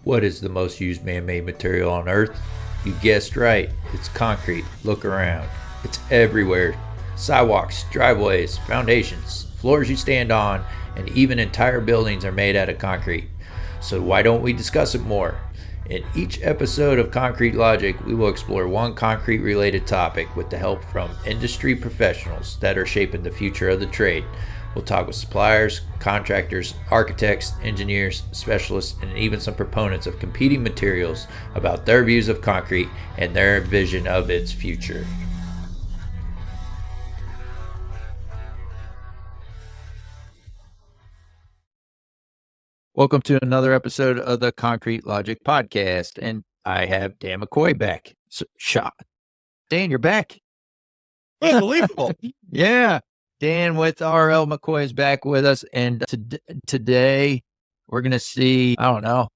What is the most used man-made material on Earth? You guessed right, it's concrete. Look around. It's everywhere. Sidewalks, driveways, foundations, floors you stand on, and even entire buildings are made out of concrete. So why don't we discuss it more? In each episode of Concrete Logic, we will explore one concrete-related topic with the help from industry professionals that are shaping the future of the trade. We'll talk with suppliers, contractors, architects, engineers, specialists, and even some proponents of competing materials about their views of concrete and their vision of its future. Welcome to another episode of the Concrete Logic podcast, and I have Dan McCoy back. Dan, you're back. Unbelievable. Yeah. Dan with RL McCoy is back with us, and today we're going to see, how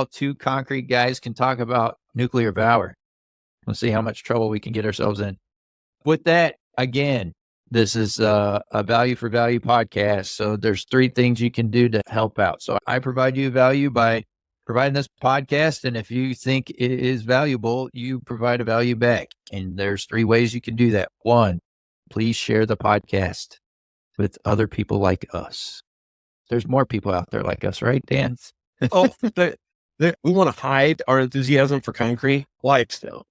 two concrete guys can talk about nuclear power. We'll see how much trouble we can get ourselves in. With that, again, this is a value for value podcast, so there's 3 things you can do to help out. So I provide you value by providing this podcast, and if you think it is valuable, you provide a value back. And there's 3 ways you can do that. 1, please share the podcast with other people like us. There's more people out there like us, right, Dan? We want to hide our enthusiasm for concrete. Why still?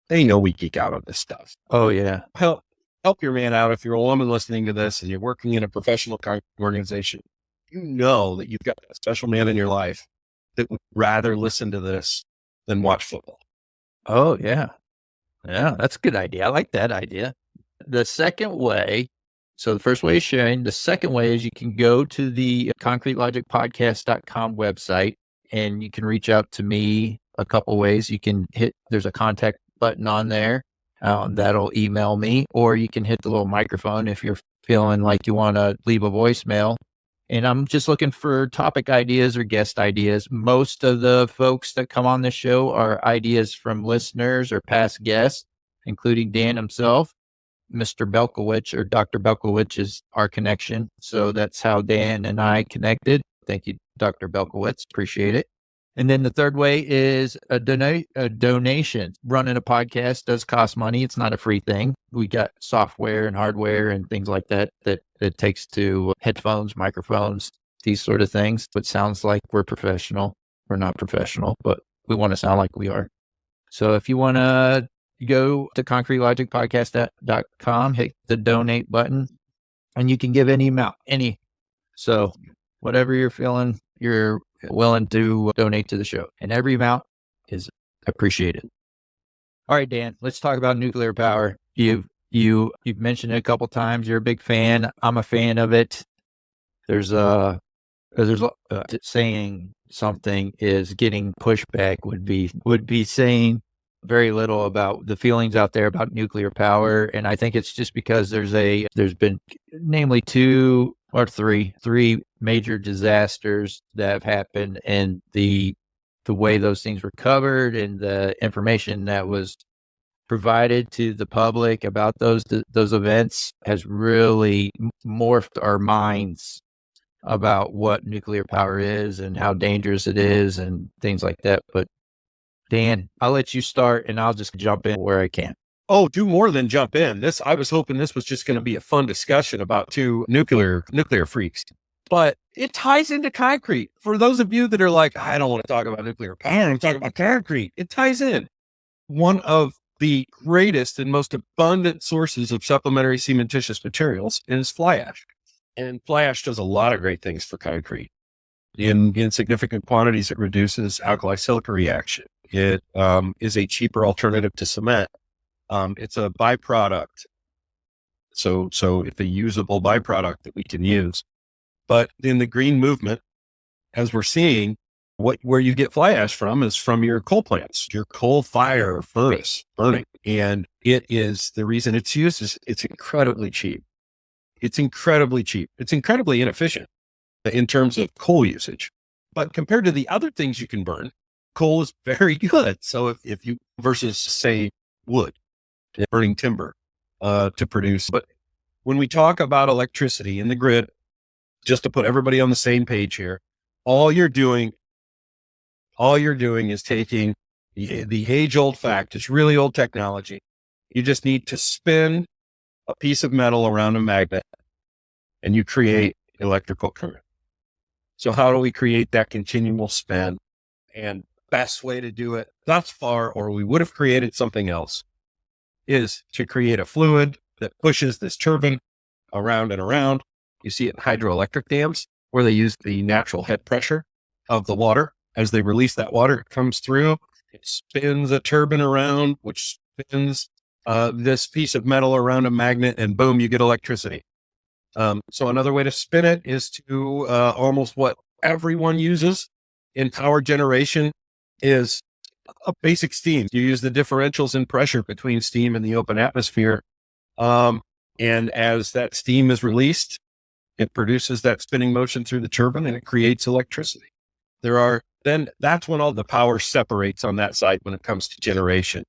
They know we geek out on this stuff. Oh, yeah. Help your man out. If you're a woman listening to this and you're working in a professional concrete organization, you know that you've got a special man in your life that would rather listen to this than watch football. Oh, yeah. Yeah, that's a good idea. I like that idea. The second way, so the first way is sharing. The second way is you can go to the concretelogicpodcast.com website and you can reach out to me a couple ways. You can there's a contact button on there that'll email me, or you can hit the little microphone if you're feeling like you want to leave a voicemail. And I'm just looking for topic ideas or guest ideas. Most of the folks that come on this show are ideas from listeners or past guests, including Dan himself. Mr. Belkowitz or Dr. Belkowitz is our connection. So that's how Dan and I connected. Thank you, Dr. Belkowitz. Appreciate it. And then the third way is a donation. Running a podcast does cost money. It's not a free thing. We got software and hardware and things like that it takes to headphones, microphones, these sort of things. It sounds like we're professional. We're not professional, but we want to sound like we are. So if you want to go to concretelogicpodcast.com, hit the donate button, and you can give any amount, So whatever you're feeling, you're willing to donate to the show, and every amount is appreciated. All right, Dan, let's talk about nuclear power. You've mentioned it a couple times. You're a big fan. I'm a fan of it. There's saying something is getting pushback would be saying very little about the feelings out there about nuclear power. And I think it's just because there's been namely 2 or 3 major disasters that have happened, and the way those things were covered and the information that was provided to the public about those events has really morphed our minds about what nuclear power is and how dangerous it is and things like that. But Dan, I'll let you start and I'll just jump in where I can. Oh, do more than jump in. I was hoping this was just going to be a fun discussion about 2 nuclear freaks, but it ties into concrete. For those of you that are like, I don't want to talk about nuclear power, I want to talk about concrete. It ties in. One of the greatest and most abundant sources of supplementary cementitious materials is fly ash. And fly ash does a lot of great things for concrete. In significant quantities, it reduces alkali silica reaction. It is a cheaper alternative to cement. It's a byproduct. So it's a usable byproduct that we can use. But in the green movement, as we're seeing, where you get fly ash from is from your coal plants, your coal fire furnace burning. And it is, the reason it's used is it's incredibly cheap. It's incredibly cheap. It's incredibly inefficient in terms of coal usage. But compared to the other things you can burn, coal is very good. So if you, versus say wood, burning timber to produce. But when we talk about electricity in the grid, just to put everybody on the same page here, all you're doing all you're doing is taking the age-old fact, it's really old technology. You just need to spin a piece of metal around a magnet and you create electrical current. So how do we create that continual spin? And best way to do it thus far, or we would have created something else, is to create a fluid that pushes this turbine around and around. You see it in hydroelectric dams where they use the natural head pressure of the water. As they release that water, it comes through, it spins a turbine around, which spins this piece of metal around a magnet, and boom, you get electricity. So another way to spin it is to almost what everyone uses in power generation is a basic steam. You use the differentials in pressure between steam and the open atmosphere. And as that steam is released, it produces that spinning motion through the turbine and it creates electricity. Then that's when all the power separates on that side when it comes to generation.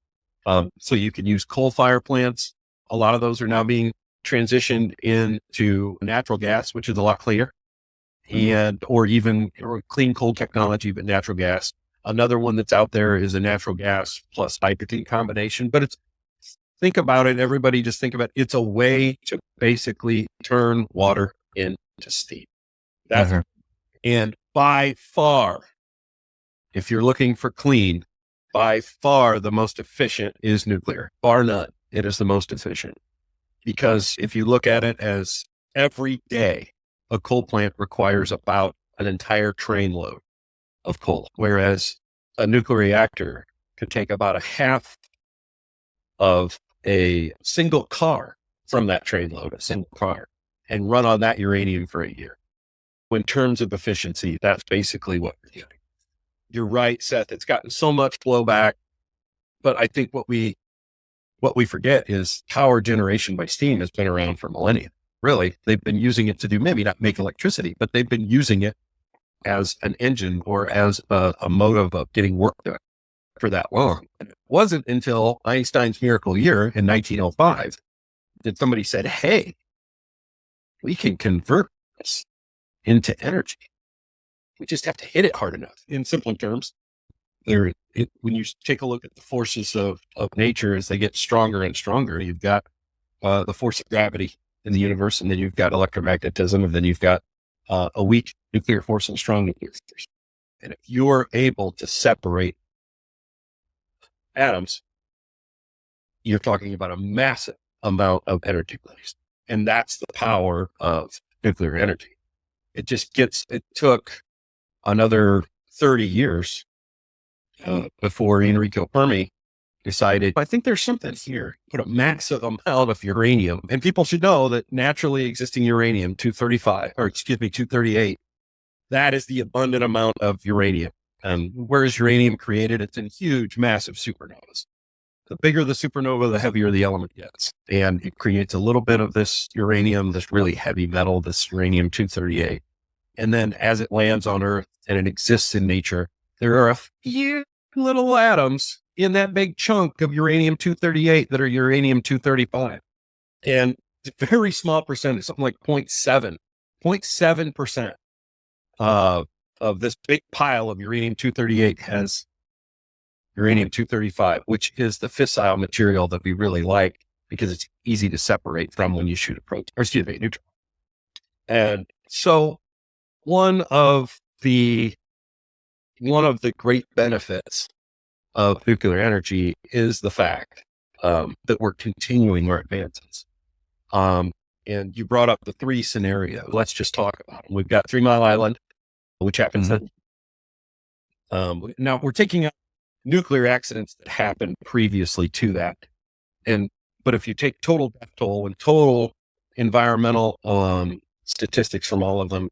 So you can use coal fire plants. A lot of those are now being transitioned into natural gas, which is a lot cleaner, or clean coal technology, but natural gas. Another one that's out there is a natural gas plus hydrogen combination, but think about it. Everybody just think about it. It's a way to basically turn water into steam. And by far, if you're looking for clean, by far the most efficient is nuclear, bar none. It is the most efficient because if you look at it as every day, a coal plant requires about an entire train load of coal, whereas a nuclear reactor could take about a half of a single car from that train load, a single car, and run on that uranium for a year. In terms of efficiency, that's basically what we're doing. You're right, Seth. It's gotten so much blowback, but I think what we forget is power generation by steam has been around for millennia. Really, they've been using it to do maybe not make electricity, but they've been using it as an engine or as a motive of getting work done for that long. And it wasn't until Einstein's miracle year in 1905 that somebody said, "Hey, we can convert this into energy. We just have to hit it hard enough." In simple terms, when you take a look at the forces of nature as they get stronger and stronger, you've got the force of gravity in the universe, and then you've got electromagnetism, and then you've got a weak nuclear force and strong nuclear force. And if you're able to separate atoms, you're talking about a massive amount of energy released. And that's the power of nuclear energy. It took another 30 years before Enrico Fermi decided, I think there's something here, put a massive amount of uranium. And people should know that naturally existing uranium, 238, that is the abundant amount of uranium. Where is uranium created? It's in huge, massive supernovas. The bigger the supernova, the heavier the element gets. And it creates a little bit of this uranium, this really heavy metal, this uranium-238. And then as it lands on Earth and it exists in nature, there are a few little atoms in that big chunk of uranium-238 that are uranium-235. And it's a very small percentage, something like 0.7% of this big pile of uranium-238 has uranium-235, which is the fissile material that we really like because it's easy to separate from when you shoot a neutron. And so one of the great benefits of nuclear energy is the fact that we're continuing our advances. And you brought up the three scenarios. Let's just talk about them. We've got 3 Mile Island, which happens. Now we're taking out nuclear accidents that happened previously to that. But if you take total death toll and total environmental statistics from all of them,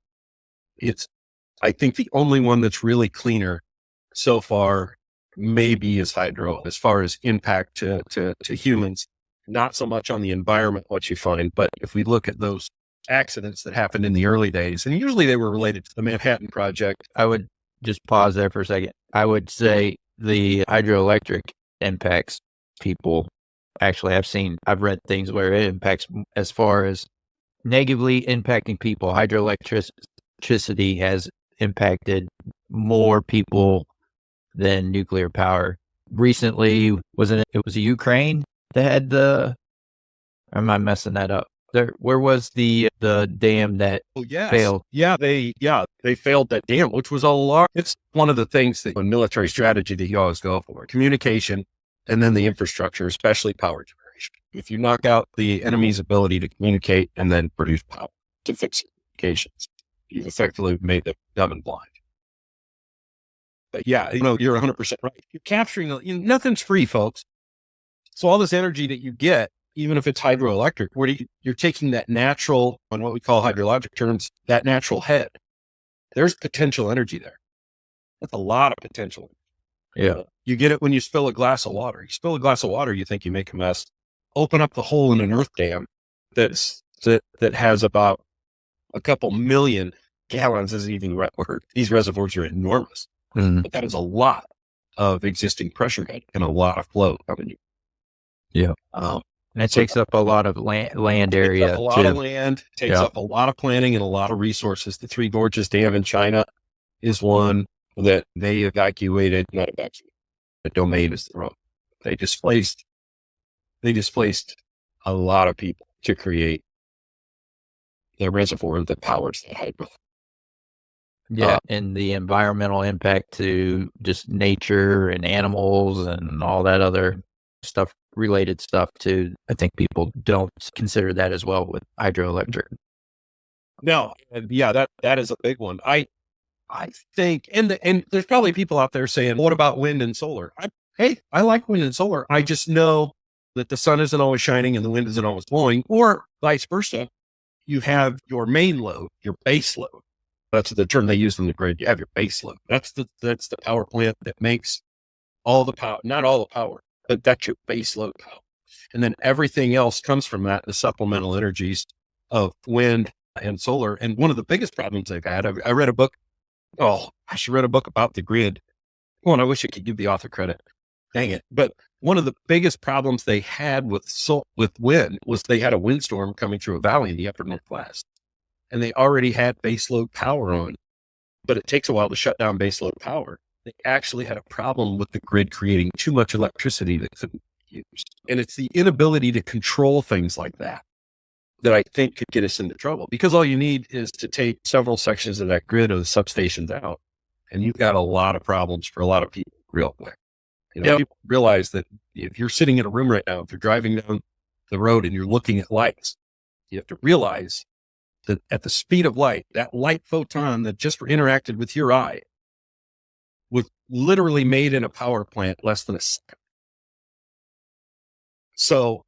I think the only one that's really cleaner so far maybe is hydro as far as impact to humans, not so much on the environment, what you find. But if we look at those accidents that happened in the early days, and usually they were related to the Manhattan Project. I would just pause there for a second. I would say the hydroelectric impacts people. Actually, I've read things where it impacts as far as negatively impacting people. Hydroelectricity has impacted more people than nuclear power. Recently, it was Ukraine that had or am I messing that up? Where was the dam that failed? They failed that dam, which was a lot. It's one of the things that in military strategy that you always go for: communication, and then the infrastructure, especially power generation. If you knock out the enemy's ability to communicate and then produce power to fix communications, you've effectively made them dumb and blind. But yeah, you're 100% right. You're capturing, nothing's free, folks. So all this energy that you get, even if it's hydroelectric, you're taking that natural, on what we call hydrologic terms, that natural head. There's potential energy there. That's a lot of potential. Yeah. You get it when you spill a glass of water. You spill a glass of water, you think you make a mess. Open up the hole in an earth dam that has about a couple million gallons is even the right word. These reservoirs are enormous. Mm-hmm. But that is a lot of existing pressure head and a lot of flow coming in. Yeah. And it takes up a lot of land area. A lot of land, takes up a lot of planning and a lot of resources. The Three Gorges Dam in China is one that they evacuated, the domain is the wrong. They displaced a lot of people to create the reservoir that powers the hydro. Yeah, and the environmental impact to just nature and animals and all that other stuff, related stuff too. I think people don't consider that as well with hydroelectric. No, and yeah, that is a big one. I think, and there's probably people out there saying, what about wind and solar? I like wind and solar. I just know that the sun isn't always shining and the wind isn't always blowing, or vice versa. You have your main load, your base load. That's the term they use in the grid. You have your base load. That's the power plant that makes all the power, not all the power, but that's your base load power. And then everything else comes from that, the supplemental energies of wind and solar. And one of the biggest problems they've had, I read a book. Oh, I should read a book about the grid. Oh, and I wish I could give the author credit. Dang it. But one of the biggest problems they had with wind was they had a windstorm coming through a valley in the upper Northwest. And they already had baseload power on, but it takes a while to shut down baseload power. They actually had a problem with the grid creating too much electricity that couldn't be used. And it's the inability to control things like that I think could get us into trouble, because all you need is to take several sections of that grid or the substations out, and you've got a lot of problems for a lot of people real quick. People realize that if you're sitting in a room right now, if you're driving down the road and you're looking at lights, you have to realize that at the speed of light, that light photon that just interacted with your eye was literally made in a power plant less than a second. So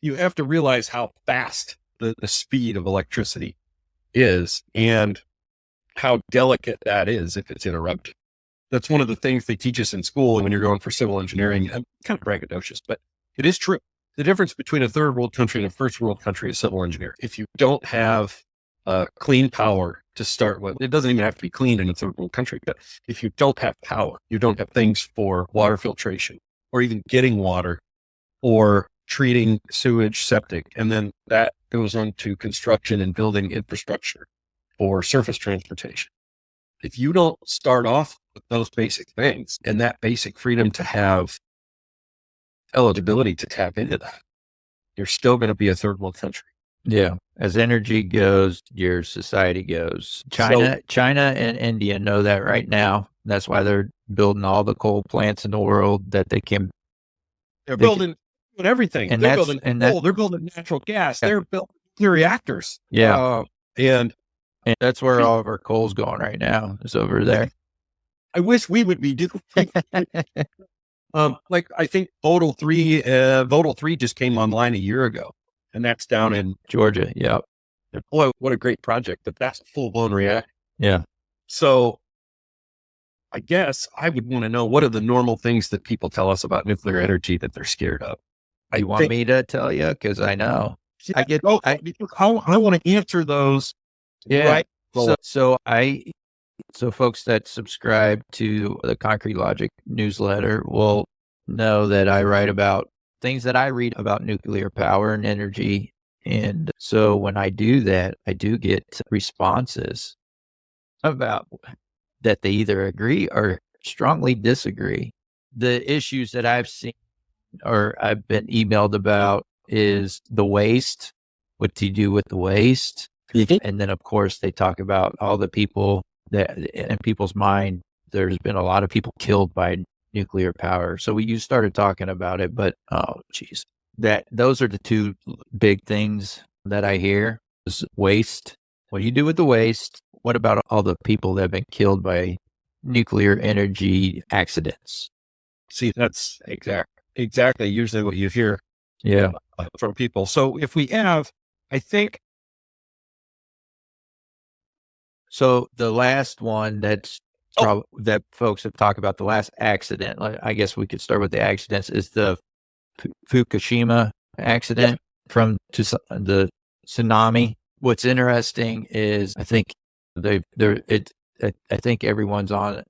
you have to realize how fast the speed of electricity is and how delicate that is if it's interrupted. That's one of the things they teach us in school when you're going for civil engineering. I'm kind of braggadocious, but it is true. The difference between a third world country and a first world country is civil engineering. If you don't have clean power to start with, it doesn't even have to be clean in a third world country, but if you don't have power, you don't have things for water filtration or even getting water or treating sewage, septic, and then that goes on to construction and building infrastructure or surface transportation. If you don't start off with those basic things and that basic freedom to have eligibility to tap into that, you're still going to be a third world country. Yeah. As energy goes, your society goes. China and India know that right now. That's why they're building all the coal plants in the world that they can. They're building everything. And they're building coal. They're building natural gas. Yeah. They're building reactors. Yeah. And that's where all of our coal's going right now, is over there. I wish we would be doing. Like I think Vogtle 3 just came online a year ago, and that's down in Georgia. Yeah. Boy, what a great project, but that's a full blown reactor. Yeah. So I guess I would want to know, what are the normal things that people tell us about nuclear energy that they're scared of? You want me to tell you? Cause I know. Yeah, I want to answer those. Yeah. Right. So folks that subscribe to the Concrete Logic newsletter will know that I write about things that I read about nuclear power and energy. And so when I do that, I do get responses about, that they either agree or strongly disagree. The issues that I've seen or I've been emailed about is the waste. What do you do with the waste? And then, of course, they talk about all the people that in people's mind, there's been a lot of people killed by nuclear power. So you started talking about it, but those are the two big things that I hear is waste. What do you do with the waste? What about all the people that have been killed by nuclear energy accidents? See, that's exactly usually what you hear from people. So if we have, I think. So the last one that folks have talked about, the last accident, I guess we could start with the accidents, is the Fukushima accident from the tsunami. What's interesting is I think I think everyone's on it.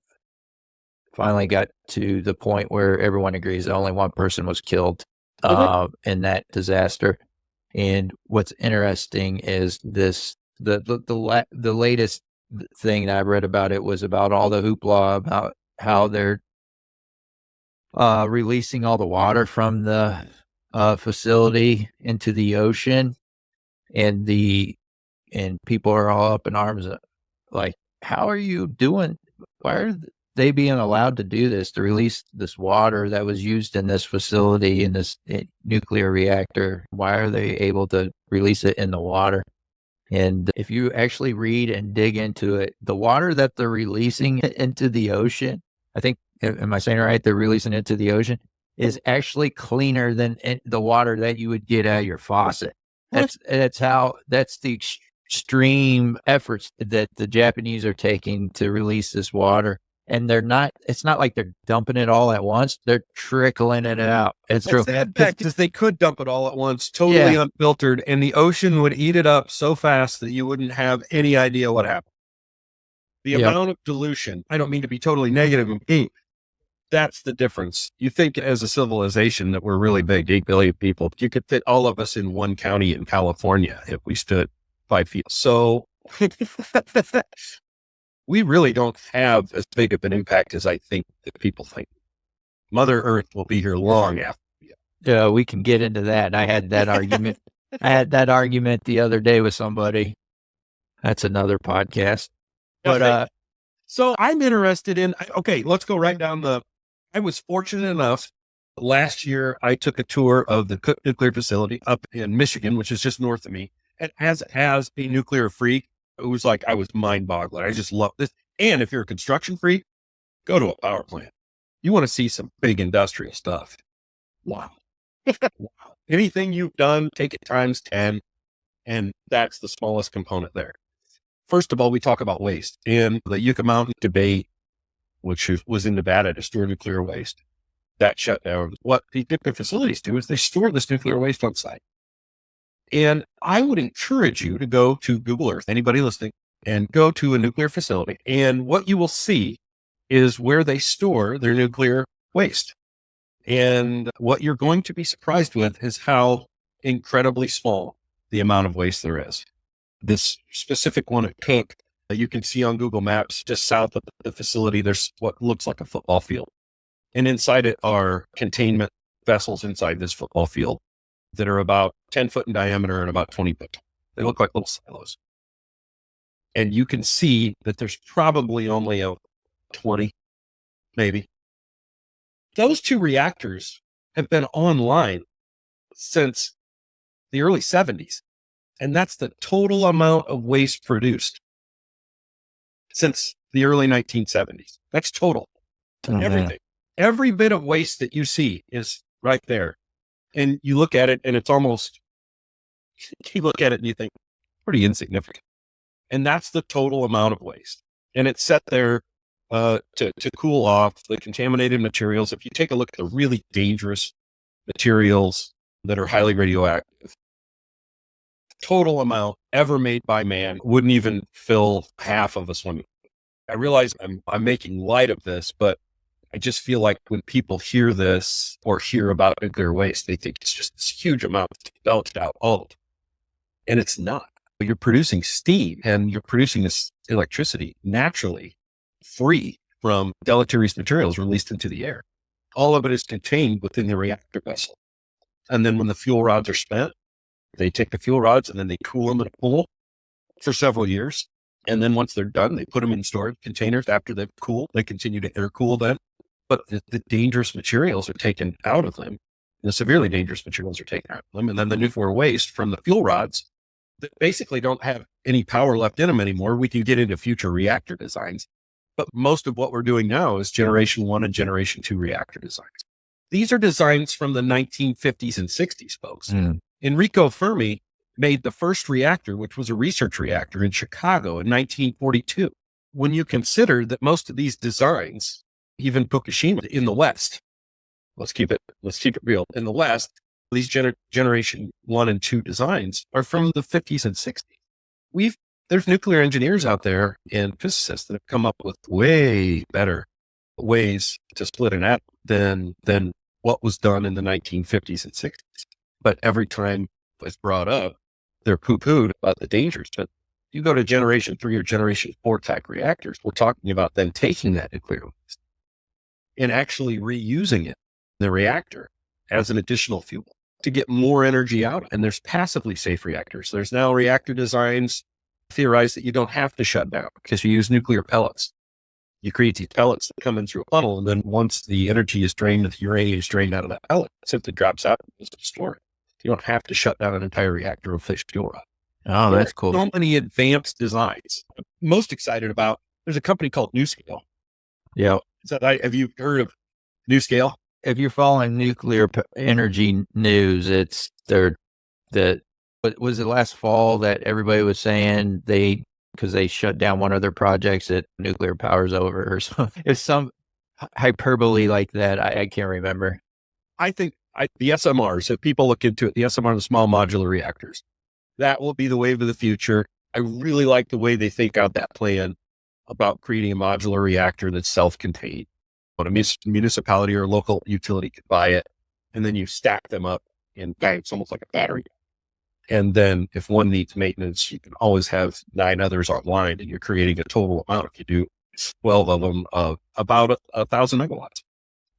Finally got to the point where everyone agrees that only one person was killed in that disaster. And what's interesting is the latest thing that I read about it was about all the hoopla about how they're releasing all the water from the facility into the ocean, and people are all up in arms like, how are you doing? Why are they being allowed to do this, to release this water that was used in this facility, in this nuclear reactor? Why are they able to release it in the water? And if you actually read and dig into it, the water that they're releasing into the ocean, I think, am I saying it right? They're releasing it to the ocean is actually cleaner than the water that you would get out of your faucet. That's the extreme efforts that the Japanese are taking to release this water. And it's not like they're dumping it all at once. They're trickling it out. It's true. Because they could dump it all at once, totally unfiltered, and the ocean would eat it up so fast that you wouldn't have any idea what happened. The amount of dilution, I don't mean to be totally negative, that's the difference. You think as a civilization that we're really big, 8 billion people, you could fit all of us in one county in California if we stood 5 feet. So we really don't have as big of an impact as I think that people think. Mother Earth will be here long after. Yeah, we can get into that. I had that argument. I had that argument the other day with somebody. That's another podcast. But so I'm interested in. Okay, let's go right down I was fortunate enough. Last year, I took a tour of the Cook Nuclear Facility up in Michigan, which is just north of me. And as a nuclear freak, it was like I was mind-boggling. I just love this. And if you're a construction freak, go to a power plant. You want to see some big industrial stuff. Wow. Wow. Anything you've done, take it times 10. And that's the smallest component there. First of all, we talk about waste. In the Yucca Mountain debate, which was in Nevada to store nuclear waste, that shut down. What the nuclear facilities do is they store this nuclear waste on site. And I would encourage you to go to Google Earth, anybody listening, and go to a nuclear facility. And what you will see is where they store their nuclear waste. And what you're going to be surprised with is how incredibly small the amount of waste there is. This specific one at Cook that you can see on Google Maps, just south of the facility, there's what looks like a football field. And inside it are containment vessels inside this football field that are about 10 foot in diameter and about 20 foot. They look like little silos. And you can see that there's probably only 20, maybe. Those 2 reactors have been online since the early 70s. And that's the total amount of waste produced since the early 1970s. That's total. Everything. Every bit of waste that you see is right there. And you look at it and it's almost, you look at it and you think, pretty insignificant. And that's the total amount of waste. And it's set there to cool off the contaminated materials. If you take a look at the really dangerous materials that are highly radioactive, total amount ever made by man wouldn't even fill half of a swimming pool. I realize I'm making light of this, but I just feel like when people hear this or hear about nuclear waste, they think it's just this huge amount belched out all the time. And it's not. You're producing steam and you're producing this electricity naturally free from deleterious materials released into the air. All of it is contained within the reactor vessel. And then when the fuel rods are spent, they take the fuel rods and then they cool them in a pool for several years. And then once they're done, they put them in storage containers. After they've cooled, they continue to air cool them. But the dangerous materials are taken out of them. The severely dangerous materials are taken out of them. And then the nuclear waste from the fuel rods that basically don't have any power left in them anymore. We can get into future reactor designs. But most of what we're doing now is generation 1 and generation 2 reactor designs. These are designs from the 1950s and 60s, folks. Enrico Fermi made the first reactor, which was a research reactor in Chicago in 1942. When you consider that most of these designs, even Fukushima in the West, let's keep it real. In the West, these generation 1 and 2 designs are from the 50s and 60s. There's nuclear engineers out there and physicists that have come up with way better ways to split an atom than what was done in the 1950s and 60s. But every time it's brought up, they're poo-pooed about the dangers. But you go to generation 3 or generation 4 type reactors, we're talking about then taking that nuclear waste and actually reusing it in the reactor as an additional fuel to get more energy out. And there's passively safe reactors. There's now reactor designs theorize that you don't have to shut down because you use nuclear pellets. You create these pellets that come in through a funnel. And then once the energy is drained, the uranium is drained out of that pellet, it simply drops out and is stored. You don't have to shut down an entire reactor of fission fuel rod. Oh, that's cool. So many advanced designs. I'm most excited about, there's a company called NuScale. Yeah. Have you heard of NuScale? If you're following nuclear energy news, but was it last fall that everybody was saying because they shut down one of their projects that nuclear power's over or something? It's some hyperbole like that. I can't remember. I think the SMRs, if people look into it, the SMR, the small modular reactors, that will be the wave of the future. I really like the way they think out that plan about creating a modular reactor that's self-contained. But a municipality or local utility could buy it, and then you stack them up and bang, it's almost like a battery. And then if one needs maintenance, you can always have 9 others online, and you're creating a total amount. If you do 12 of them, about 1,000 megawatts,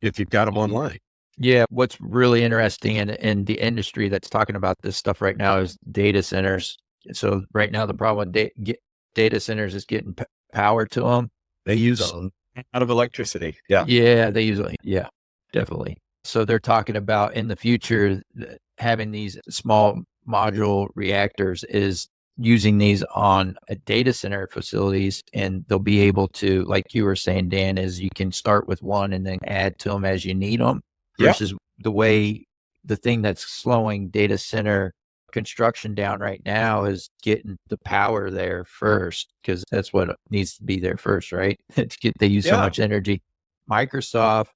if you've got them online. Yeah. What's really interesting in the industry that's talking about this stuff right now is data centers. So right now, the problem with data centers is getting power to them. They use a lot of electricity. Yeah. Yeah. They usually, yeah, definitely. So they're talking about in the future, having these small module reactors is using these on a data center facilities, and they'll be able to, like you were saying, Dan, is you can start with one and then add to them as you need them versus the thing that's slowing data center construction down right now is getting the power there first, because that's what needs to be there first, right? They use so much energy. Microsoft,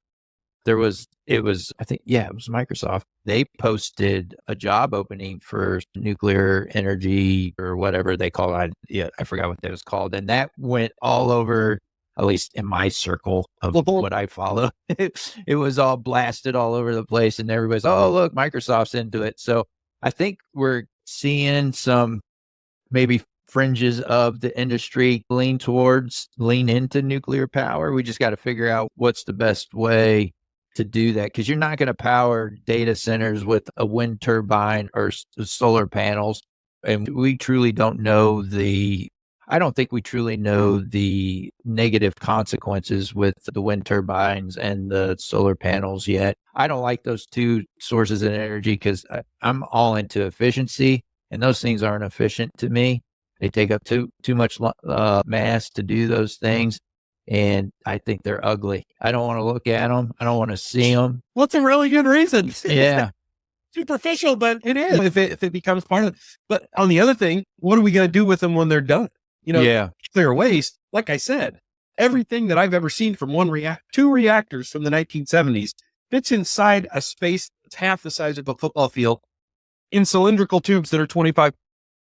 it was Microsoft. They posted a job opening for nuclear energy or whatever they call it. Yeah, I forgot what that was called. And that went all over, at least in my circle of what I follow. It was all blasted all over the place, and everybody's, oh, look, Microsoft's into it. So I think we're seeing some maybe fringes of the industry lean into nuclear power. We just got to figure out what's the best way to do that, because you're not going to power data centers with a wind turbine or solar panels. And we truly don't know I don't think we truly know the negative consequences with the wind turbines and the solar panels yet. I don't like those two sources of energy because I'm all into efficiency, and those things aren't efficient to me. They take up too much mass to do those things. And I think they're ugly. I don't want to look at them. I don't want to see them. What's a really good reason? Yeah. Superficial, but it is if it becomes part of it. But on the other thing, what are we going to do with them when they're done? Nuclear waste, like I said, everything that I've ever seen from two reactors from the 1970s fits inside a space that's half the size of a football field in cylindrical tubes that are 25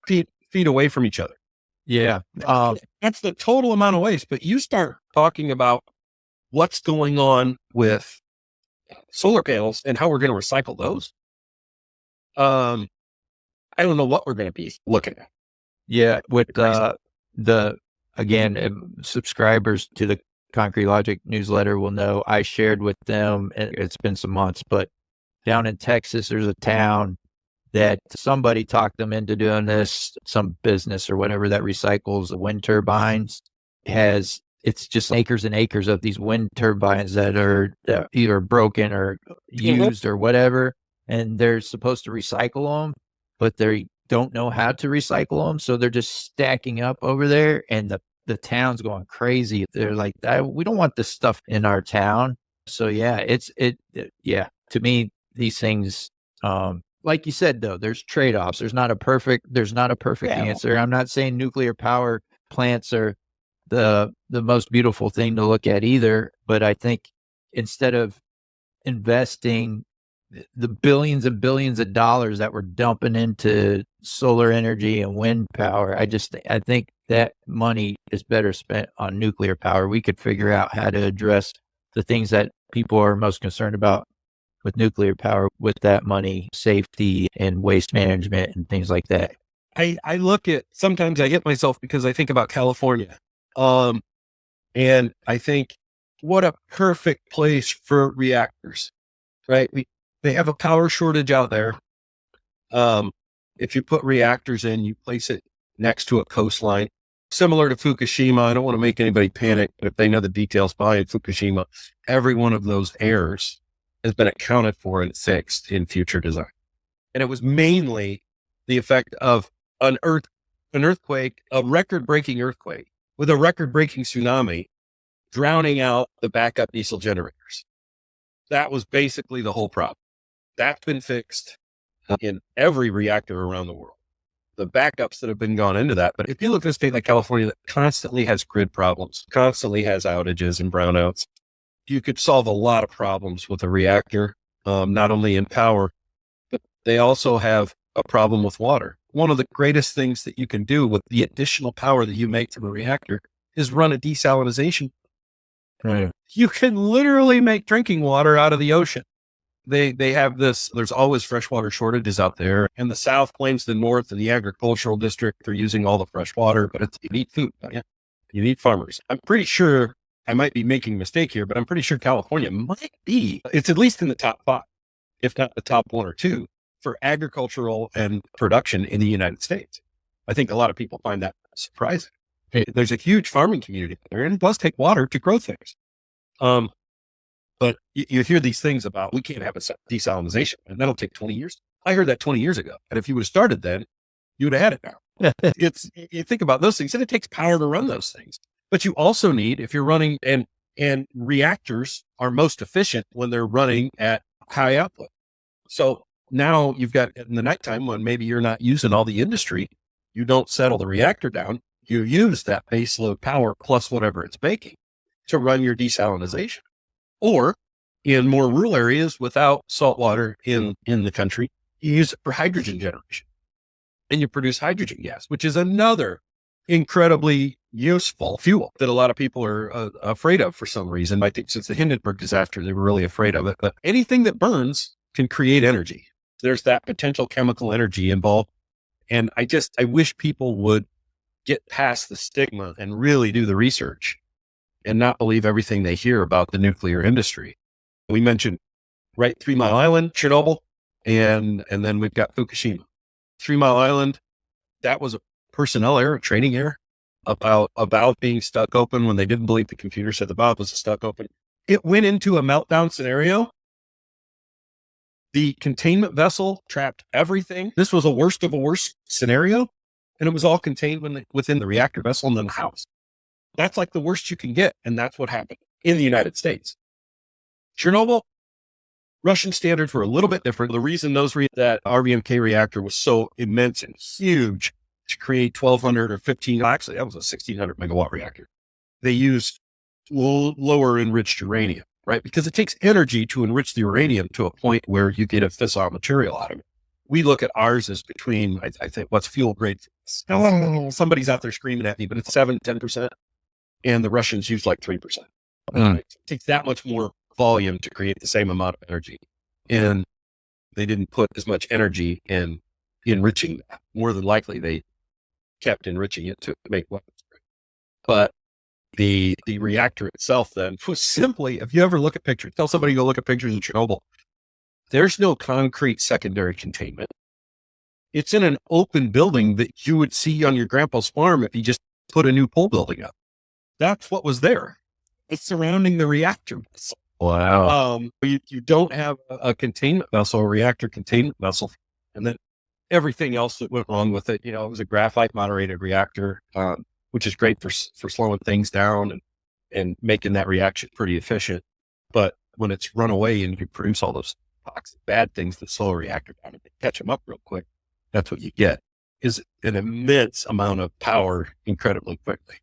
feet away from each other. Yeah. That's the total amount of waste. But you start talking about what's going on with solar panels and how we're going to recycle those. I don't know what we're going to be looking at. Yeah. With I again, subscribers to the Concrete Logic newsletter will know I shared with them, and it's been some months, but down in Texas, there's a town that somebody talked them into doing this, some business or whatever that recycles the wind turbines it's just acres and acres of these wind turbines that are either broken or used or whatever. And they're supposed to recycle them, but they don't know how to recycle them. So they're just stacking up over there, and the town's going crazy. They're like, we don't want this stuff in our town. So yeah, to me, these things, like you said, though, there's trade-offs. There's not a perfect answer. I'm not saying nuclear power plants are the most beautiful thing to look at either, but I think instead of investing the billions and billions of dollars that we're dumping into solar energy and wind power, I think that money is better spent on nuclear power. We could figure out how to address the things that people are most concerned about with nuclear power with that money, safety and waste management and things like that. I look at, sometimes I hit myself because I think about California. And I think what a perfect place for reactors, right? They have a power shortage out there. If you put reactors in, you place it next to a coastline, similar to Fukushima. I don't want to make anybody panic, but if they know the details behind Fukushima, every one of those errors has been accounted for and fixed in future design. And it was mainly the effect of an earthquake, a record-breaking earthquake with a record-breaking tsunami drowning out the backup diesel generators. That was basically the whole problem. That's been fixed in every reactor around the world. The backups that have been gone into that. But if you look at a state like California that constantly has grid problems, constantly has outages and brownouts, you could solve a lot of problems with a reactor, not only in power, but they also have a problem with water. One of the greatest things that you can do with the additional power that you make from a reactor is run a desalination. Right. You can literally make drinking water out of the ocean. They have this, there's always freshwater shortages out there, and the South claims the North and the agricultural district, they're using all the fresh water, but you need food. Yeah. You need farmers. I'm pretty sure, I might be making a mistake here, but I'm pretty sure California might be, it's at least in the top 5, if not the top 1 or 2 for agricultural and production in the United States. I think a lot of people find that surprising. There's a huge farming community there, and it does take water to grow things. But you hear these things about, we can't have a desalinization, and that'll take 20 years. I heard that 20 years ago. And if you would have started then, you would have had it now. You think about those things, and it takes power to run those things. But you also need, if you're running, and reactors are most efficient when they're running at high output. So now you've got, in the nighttime when maybe you're not using all the industry, you don't settle the reactor down. You use that base load power plus whatever it's making to run your desalinization. Or in more rural areas without salt water in the country, you use it for hydrogen generation. And you produce hydrogen gas, which is another incredibly useful fuel that a lot of people are afraid of for some reason. I think since the Hindenburg disaster, they were really afraid of it. But anything that burns can create energy. There's that potential chemical energy involved. And I wish people would get past the stigma and really do the research and not believe everything they hear about the nuclear industry. We mentioned, right, 3 Mile Island, Chernobyl, and then we've got Fukushima. 3 Mile Island, that was a personnel error, a training error about being stuck open when they didn't believe the computer said the valve was stuck open. It went into a meltdown scenario. The containment vessel trapped everything. This was a worst of a worst scenario, and it was all contained within the reactor vessel and then the house. That's like the worst you can get, and that's what happened in the United States. Chernobyl, Russian standards were a little bit different. The reason that RBMK reactor was so immense and huge to create 1,200 or 15, actually that was a 1,600 megawatt reactor. They used lower enriched uranium, right? Because it takes energy to enrich the uranium to a point where you get a fissile material out of it. We look at ours as between, I think, what's fuel grade. Somebody's out there screaming at me, but it's 10%. And the Russians use like 3%. Right? It takes that much more volume to create the same amount of energy. And they didn't put as much energy in enriching that. More than likely, they kept enriching it to make weapons. But the reactor itself then was simply, if you ever look at pictures, tell somebody to go look at pictures of Chernobyl. There's no concrete secondary containment. It's in an open building that you would see on your grandpa's farm if he just put a new pole building up. That's what was there. It's surrounding the reactor. Wow. You don't have a containment vessel, a reactor containment vessel, and then everything else that went wrong with it. It was a graphite moderated reactor, which is great for slowing things down and making that reaction pretty efficient. But when it's run away and you produce all those toxic bad things that slow a reactor down and catch them up real quick, that's what you get, is an immense amount of power incredibly quickly.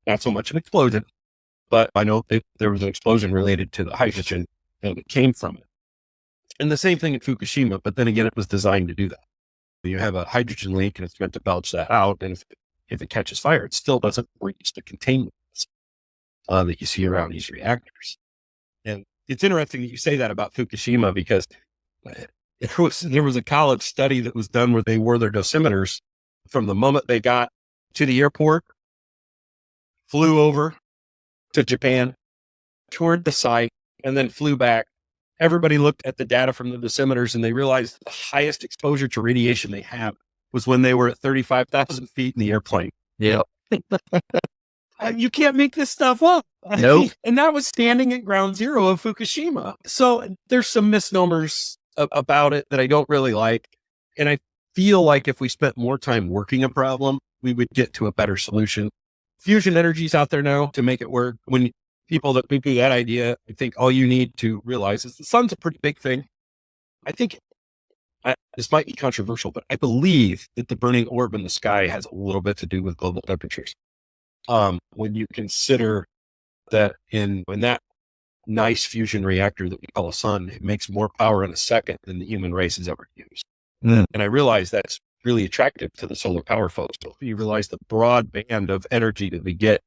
Not so much an explosion, but I know there was an explosion related to the hydrogen that came from it. And the same thing at Fukushima, but then again, it was designed to do that. You have a hydrogen leak and it's meant to belch that out. And if it catches fire, it still doesn't reach the containment that you see around these reactors. And it's interesting that you say that about Fukushima, because there was a college study that was done where they wore their dosimeters from the moment they got to the airport, flew over to Japan, toured the site, and then flew back. Everybody looked at the data from the dosimeters and they realized the highest exposure to radiation they had was when they were at 35,000 feet in the airplane. Yeah. You can't make this stuff up. Nope. And that was standing at ground zero of Fukushima. So there's some misnomers about it that I don't really like. And I feel like if we spent more time working a problem, we would get to a better solution. Fusion energy's out there now to make it work. When people that do that idea, I think all you need to realize is the sun's a pretty big thing. I think this might be controversial, but I believe that the burning orb in the sky has a little bit to do with global temperatures. When you consider that in that nice fusion reactor that we call a sun, it makes more power in a second than the human race has ever used. And I realize that's really attractive to the solar power folks. But you realize the broad band of energy that we get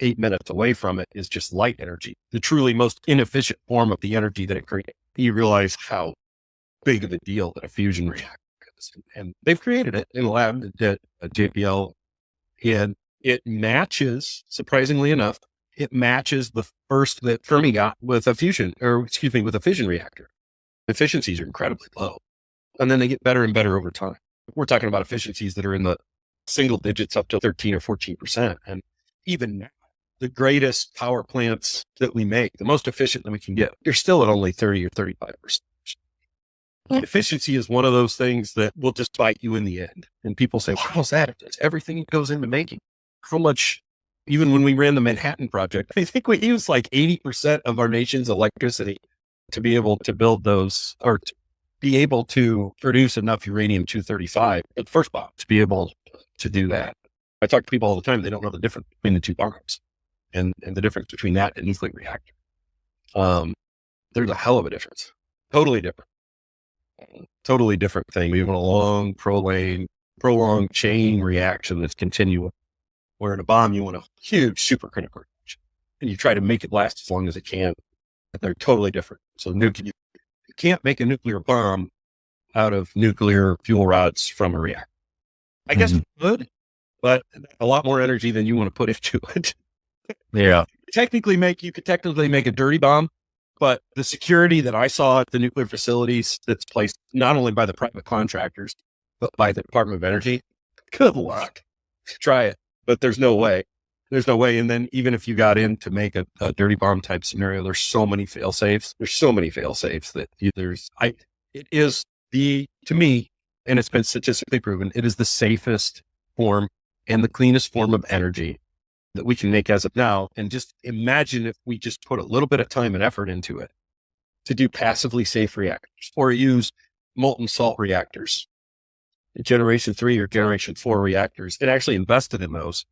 8 minutes away from it is just light energy, the truly most inefficient form of the energy that it creates. You realize how big of a deal that a fusion reactor is. And they've created it in a lab at JPL, and it matches, surprisingly enough, it matches the first that Fermi got with a fission reactor. Efficiencies are incredibly low. And then they get better and better over time. We're talking about efficiencies that are in the single digits up to 13 or 14%. And even now, the greatest power plants that we make, the most efficient that we can get, they're still at only 30 or 35%. Efficiency is one of those things that will just bite you in the end. And people say, how's that? It's everything that goes into making. How much, even when we ran the Manhattan Project, I think we used like 80% of our nation's electricity to be able to build those, or to be able to produce enough uranium-235 at the first bomb to be able to do that. I talk to people all the time, they don't know the difference between the two bombs and the difference between that and nuclear reactor. There's a hell of a difference. Totally different thing. We want a long, prolonged chain reaction that's continuous. Where in a bomb, you want a huge supercritical reaction, and you try to make it last as long as it can. They're totally different. So you can't make a nuclear bomb out of nuclear fuel rods from a reactor. I guess you could, but a lot more energy than you want to put into it. Yeah. You could technically make a dirty bomb, but the security that I saw at the nuclear facilities that's placed not only by the private contractors, but by the Department of Energy, good luck. Try it. But there's no way. And then even if you got in to make a dirty bomb type scenario, there's so many fail safes. That it is to me, and it's been statistically proven, it is the safest form and the cleanest form of energy that we can make as of now. And just imagine if we just put a little bit of time and effort into it to do passively safe reactors, or use molten salt reactors, generation 3 or generation 4 reactors, and actually invested in those.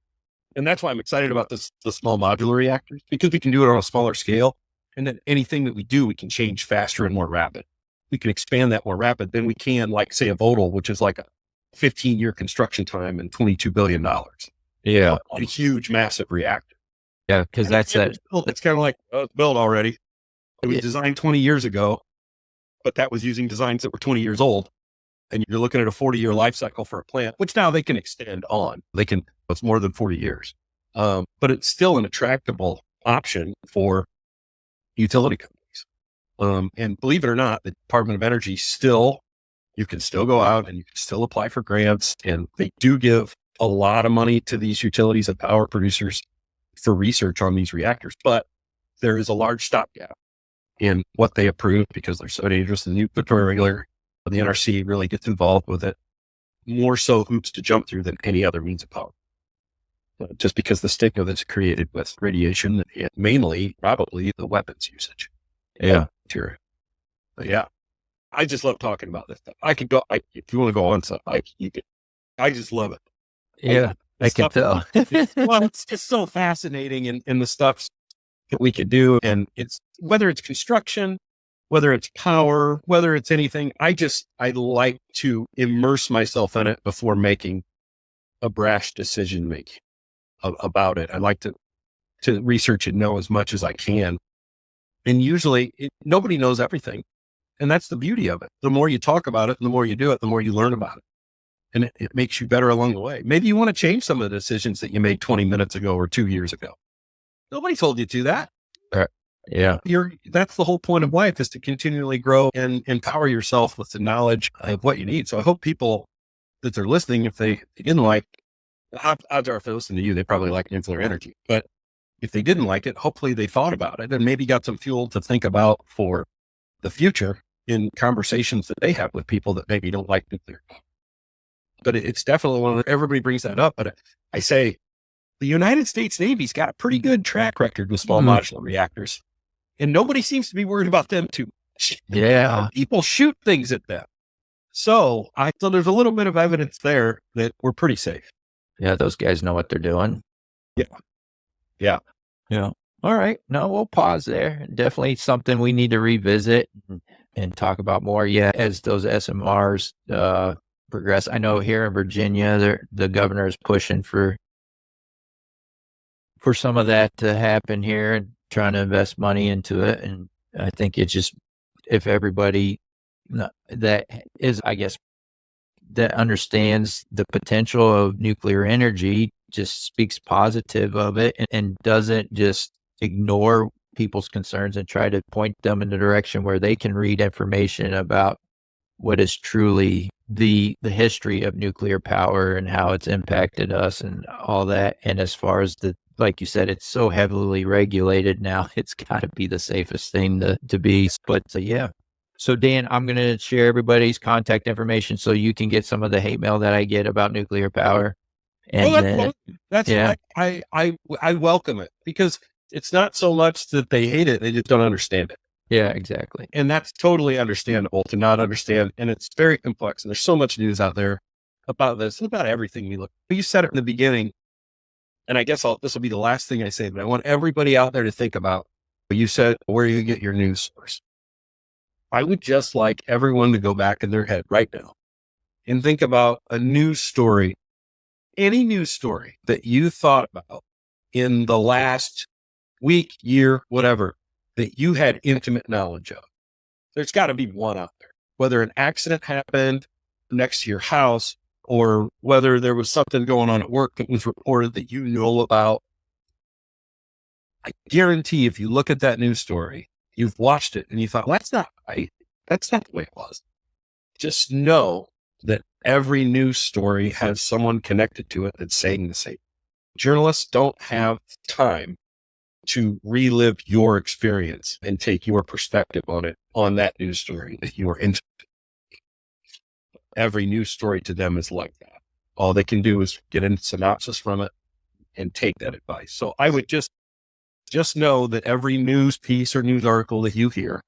And that's why I'm excited about the small modular reactors, because we can do it on a smaller scale. And then anything that we do, we can change faster and more rapid. We can expand that more rapid than we can, like, say, a Vodal, which is like a 15-year construction time and $22 billion. Yeah. A huge, massive reactor. Yeah. Cause that's it. It's kind of like, it's built already. It was designed 20 years ago, but that was using designs that were 20 years old. And you're looking at a 40-year life cycle for a plant, which now they can extend on. It's more than 40 years. But it's still an attractable option for utility companies. And believe it or not, the Department of Energy you can still go out and you can still apply for grants, and they do give a lot of money to these utilities and power producers for research on these reactors. But there is a large stopgap in what they approve because they're so dangerous. The nuclear regulator, the NRC, really gets involved with it. More so hoops to jump through than any other means of power. Just because the stigma that's created with radiation and mainly probably the weapons usage. Yeah. But yeah, I just love talking about this stuff. I could go, if you want to go on stuff, I just love it. Yeah, I can tell. It's just so fascinating in the stuff that we could do. And whether it's construction, whether it's power, whether it's anything, I like to immerse myself in it before making a brash decision making about it. I like to research and know as much as I can. And usually nobody knows everything. And that's the beauty of it. The more you talk about it, the more you do it, the more you learn about it. And it makes you better along the way. Maybe you want to change some of the decisions that you made 20 minutes ago or 2 years ago. Nobody told you to that. Yeah. That's the whole point of life, is to continually grow and empower yourself with the knowledge of what you need. So I hope people that are listening, if they didn't like, odds are if they listen to you, they probably like nuclear energy. But if they didn't like it, hopefully they thought about it and maybe got some fuel to think about for the future in conversations that they have with people that maybe don't like nuclear. But it's definitely one that everybody brings that up. But I say the United States Navy's got a pretty good track record with small modular reactors, and nobody seems to be worried about them too much. Yeah. People shoot things at them. So there's a little bit of evidence there that we're pretty safe. Yeah. Those guys know what they're doing. Yeah. All right. No, we'll pause there. Definitely something we need to revisit and talk about more. Yeah. As those SMRs, progress. I know here in Virginia, the governor is pushing for some of that to happen here and trying to invest money into it. And I think it's just, if everybody that is, I guess, that understands the potential of nuclear energy just speaks positive of it and doesn't just ignore people's concerns and try to point them in the direction where they can read information about what is truly the history of nuclear power and how it's impacted us and all that. And as far as like you said, it's so heavily regulated now, it's got to be the safest thing to be. But yeah. So Dan, I'm going to share everybody's contact information so you can get some of the hate mail that I get about nuclear power. And that's yeah. I welcome it, because it's not so much that they hate it, they just don't understand it. Yeah, exactly. And that's totally understandable to not understand. And it's very complex. And there's so much news out there about this, about everything we look. But you said it in the beginning, and I guess this will be the last thing I say, but I want everybody out there to think about what you said, where you get your news source. I would just like everyone to go back in their head right now and think about a news story, any news story that you thought about in the last week, year, whatever, that you had intimate knowledge of. There's got to be one out there, whether an accident happened next to your house or whether there was something going on at work that was reported that you know about. I guarantee if you look at that news story, you've watched it and you thought, well, that's not right. That's not the way it was. Just know that every news story has someone connected to it that's saying the same. Journalists don't have time to relive your experience and take your perspective on it, on that news story that you are into. Every news story to them is like that. All they can do is get a synopsis from it and take that advice. So I would just know that every news piece or news article that you hear,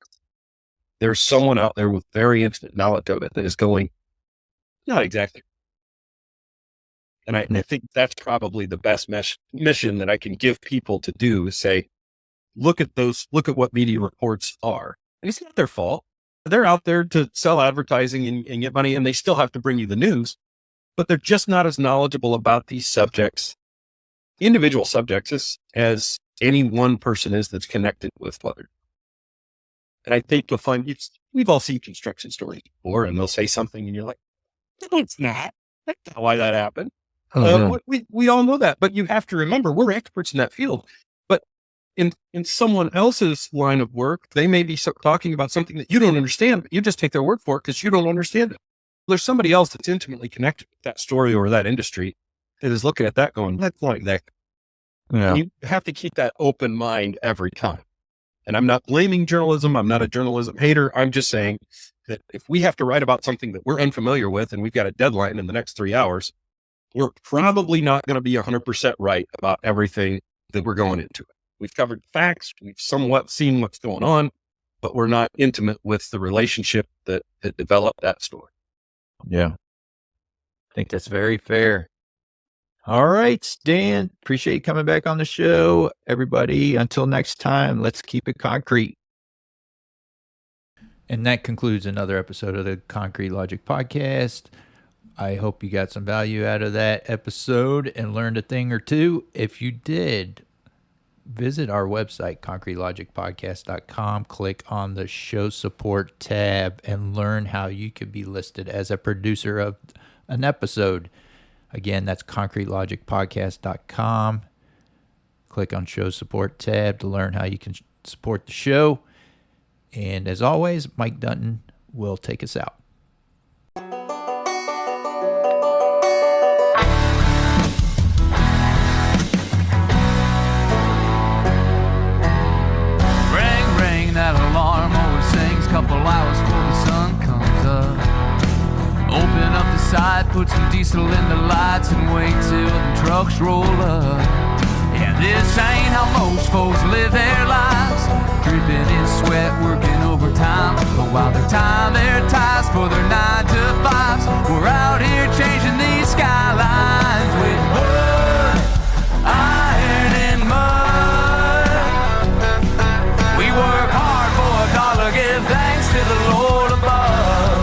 there's someone out there with very intimate knowledge of it that is going, not exactly. And I think that's probably the best mission that I can give people to do, is say, look at what media reports are. And it's not their fault. They're out there to sell advertising and get money, and they still have to bring you the news, but they're just not as knowledgeable about these subjects, individual subjects, as any one person is that's connected with other. And I think you'll find we've all seen construction stories before, and they'll say something and you're like, no, it's not. That's not why that happened. We all know that, but you have to remember we're experts in that field. But in someone else's line of work, they may be talking about something that you don't understand, but you just take their word for it because you don't understand it. There's somebody else that's intimately connected with that story or that industry that is looking at that going, that's like that. Yeah. You have to keep that open mind every time. And I'm not blaming journalism. I'm not a journalism hater. I'm just saying that if we have to write about something that we're unfamiliar with and we've got a deadline in the next 3 hours, we're probably not going to be 100% right about everything that we're going into. We've covered facts. We've somewhat seen what's going on, but we're not intimate with the relationship that developed that story. Yeah. I think that's very fair. All right, Dan, appreciate you coming back on the show. Everybody, until next time, let's keep it concrete. And that concludes another episode of the Concrete Logic Podcast. I hope you got some value out of that episode and learned a thing or two. If you did, visit our website, concretelogicpodcast.com, click on the show support tab and learn how you could be listed as a producer of an episode. Again, that's concretelogicpodcast.com. Click on show support tab to learn how you can support the show. And as always, Mike Dunton will take us out. That alarm always sings couple hours before the sun comes up. Open up the side, put some diesel in the lights and wait till the trucks roll up. Yeah, this ain't how most folks live their lives, dripping in sweat, working overtime. But while they're tying their ties for their 9 to 5s, we're out here changing these skylines with wood, iron, and mud. We work hard for $1, give thanks to the Lord above.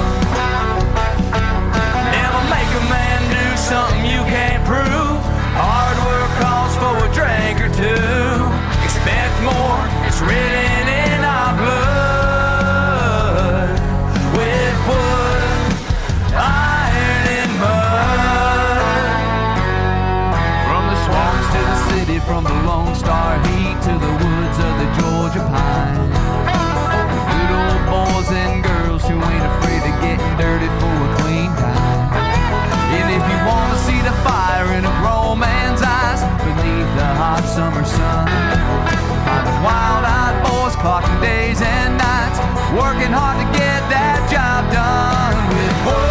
Never make a man do something you can't prove. Hard work calls for a drink or two. Expect more, it's written in our blood. With wood, iron, and mud. From the swamps to the city, from the Lone Star heat to the woods of the Georgia pine. Good old boys and girls who ain't afraid of getting dirty for a clean time. And if you want to see the fire in a grown man's eyes beneath the hot summer sun, find the wild-eyed boys clocking days and nights, working hard to get that job done with wood.